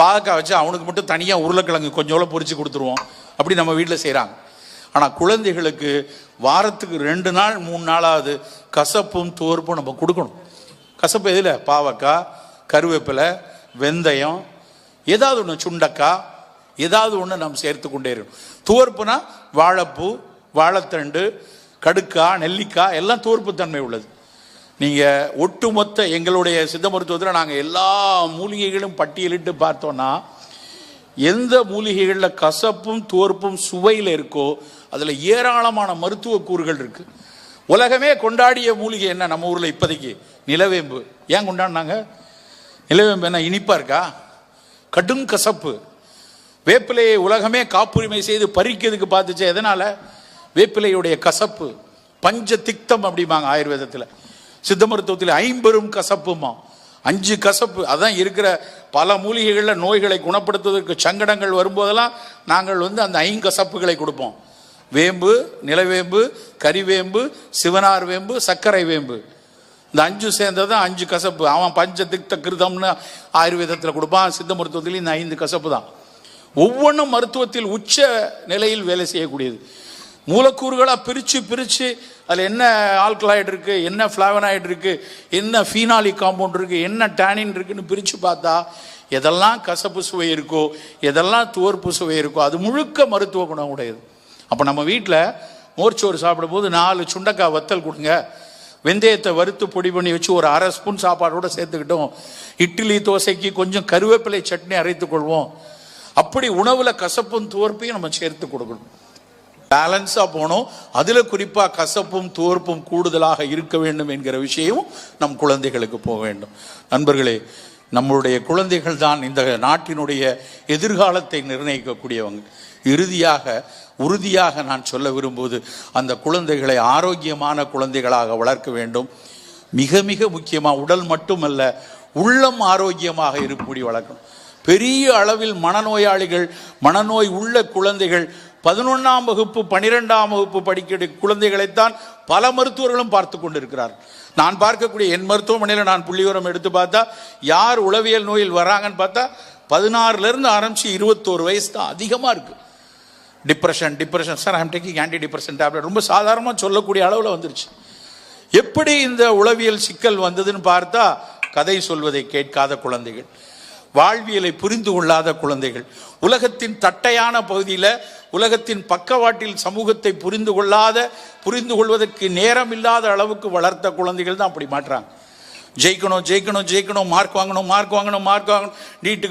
பாகக்காய் வச்சு அவனுக்கு மட்டும் தனியாக உருளைக்கிழங்கு கொஞ்சோல பொரிச்சு கொடுத்துருவோம். அப்படி நம்ம வீட்டில் செய்கிறாங்க. ஆனால் குழந்தைகளுக்கு வாரத்துக்கு 2 நாள் 3 நாளாவது கசப்பும் துவர்ப்பும் நம்ம கொடுக்கணும். கசப்பு எதில்? பாவக்காய், கருவேப்பிலை, வெந்தயம், ஏதாவது ஒன்று, சுண்டக்காய், ஏதாவது ஒன்று நம்ம சேர்த்து கொண்டே இருக்கணும். துவர்ப்புனா வாழைப்பூ, வாழைத்தண்டு, கடுக்காய், நெல்லிக்காய் எல்லாம் துவர்ப்புத்தன்மை உள்ளது. நீங்கள் ஒட்டுமொத்த எங்களுடைய சித்த மருத்துவத்தில் நாங்கள் எல்லா மூலிகைகளும் பட்டியலிட்டு பார்த்தோன்னா எந்த மூலிகைகளில் கசப்பும் துவர்ப்பும் சுவையில் இருக்கோ அதில் ஏராளமான மருத்துவ கூறுகள் இருக்குது. உலகமே கொண்டாடிய மூலிகை என்ன நம்ம ஊரில் இப்போதைக்கு? நிலவேம்பு. ஏன் கொண்டாடினாங்க? நிலவேம்பு என்ன இனிப்பாக இருக்கா? கடும் கசப்பு. வேப்பிலையை உலகமே காப்புரிமை செய்து பறிக்கிறதுக்கு பார்த்துச்சு. எதனால்? வேப்பிலையுடைய கசப்பு. பஞ்ச திக்தம் அப்படிம்பாங்க ஆயுர்வேதத்தில். சித்த மருத்துவத்தில் 50 கசப்புமா, 5 கசப்பு. அதான் இருக்கிற பல மூலிகைகளில் நோய்களை குணப்படுத்துவதற்கு சங்கடங்கள் வரும்போதெல்லாம் நாங்கள் அந்த 5 கசப்புகளை கொடுப்போம். வேம்பு, நிலவேம்பு, கறிவேம்பு, சிவனார் வேம்பு, சர்க்கரை வேம்பு. இந்த 5 சேர்ந்ததான் 5 கசப்பு. அவன் பஞ்ச திக்த கிருதம்னு ஆயுர்வேதத்தில் கொடுப்பான். சித்த மருத்துவத்தில் இந்த 5 கசப்பு தான். ஒவ்வொன்றும் மருத்துவத்தில் உச்ச நிலையில் வேலை செய்யக்கூடியது. மூலக்கூறுகளாக பிரித்து அதில் என்ன ஆல்கலாய்டு இருக்குது, என்ன ஃப்ளாவனாய்டு இருக்குது, என்ன ஃபீனாலிக் காம்பவுண்ட் இருக்குது, என்ன டேனின் இருக்குன்னு பிரித்து பார்த்தா எதெல்லாம் கசப்பு சுவை இருக்கோ, எதெல்லாம் துவர்ப்பு சுவை இருக்கோ அது முழுக்க மருத்துவ குணம் உடையது. அப்போ நம்ம வீட்டில் மோர்ச்சோறு சாப்பிடும்போது 4 சுண்டக்காய் வத்தல் கொடுங்க, வெந்தயத்தை வறுத்து பொடி பண்ணி வச்சு ஒரு 1/2 ஸ்பூன் சாப்பாடோடு சேர்த்துக்கிட்டோம், இட்லி தோசைக்கு கொஞ்சம் கருவேப்பிலை சட்னி அரைத்து கொள்வோம். அப்படி உணவில் கசப்பும் துவர்ப்பையும் நம்ம சேர்த்து கொடுக்கணும். பேலன்ஸாக போனோம். அதில் குறிப்பாக கசப்பும் துவர்ப்பும் கூடுதலாக இருக்க வேண்டும் என்கிற விஷயமும் நம் குழந்தைகளுக்கு போக வேண்டும். நண்பர்களே, நம்மளுடைய குழந்தைகள் தான் இந்த நாட்டினுடைய எதிர்காலத்தை நிர்ணயிக்கக்கூடியவங்க. உறுதியாக நான் சொல்ல விரும்புவது, அந்த குழந்தைகளை ஆரோக்கியமான குழந்தைகளாக வளர்க்க வேண்டும். மிக மிக முக்கியமாக உடல் மட்டுமல்ல, உள்ளம் ஆரோக்கியமாக இருப்படி வளர்க்கணும். பெரிய அளவில் மனநோயாளிகள், மனநோய் உள்ள குழந்தைகள் 11ஆம் வகுப்பு 12ஆம் வகுப்பு படிக்கிற குழந்தைகளைத்தான் பல மருத்துவர்களும் பார்த்து கொண்டிருக்கிறார். நான் பார்க்கக்கூடிய என் மருத்துவமனையில் நான் புள்ளிவிவரம் எடுத்து பார்த்தா யார் உளவியல் நோயில் வராங்கன்னு பார்த்தா 16லேருந்து ஆரம்பித்து 21 வயசு தான் அதிகமாக இருக்குது. Depression sir, I'm taking anti depression tablet, ரொம்ப சாதாரணமாக சொல்லக்கூடிய அளவில் வந்துருச்சு. எப்படி இந்த உளவியல் சிக்கல் வந்ததுன்னு பார்த்தா கதை சொல்வதை கேட்காத குழந்தைகள், வாழ்வியலை புரிந்து கொள்ளாத குழந்தைகள், உலகத்தின் தட்டையான பகுதியில், உலகத்தின் பக்கவாட்டில் சமூகத்தை புரிந்து கொள்வதற்கு நேரம் இல்லாத அளவுக்கு வளர்த்த குழந்தைகள் தான் அப்படி மாற்றாங்க. ஜெயிக்கணும், மார்க் வாங்கணும், நீட்டுக்கு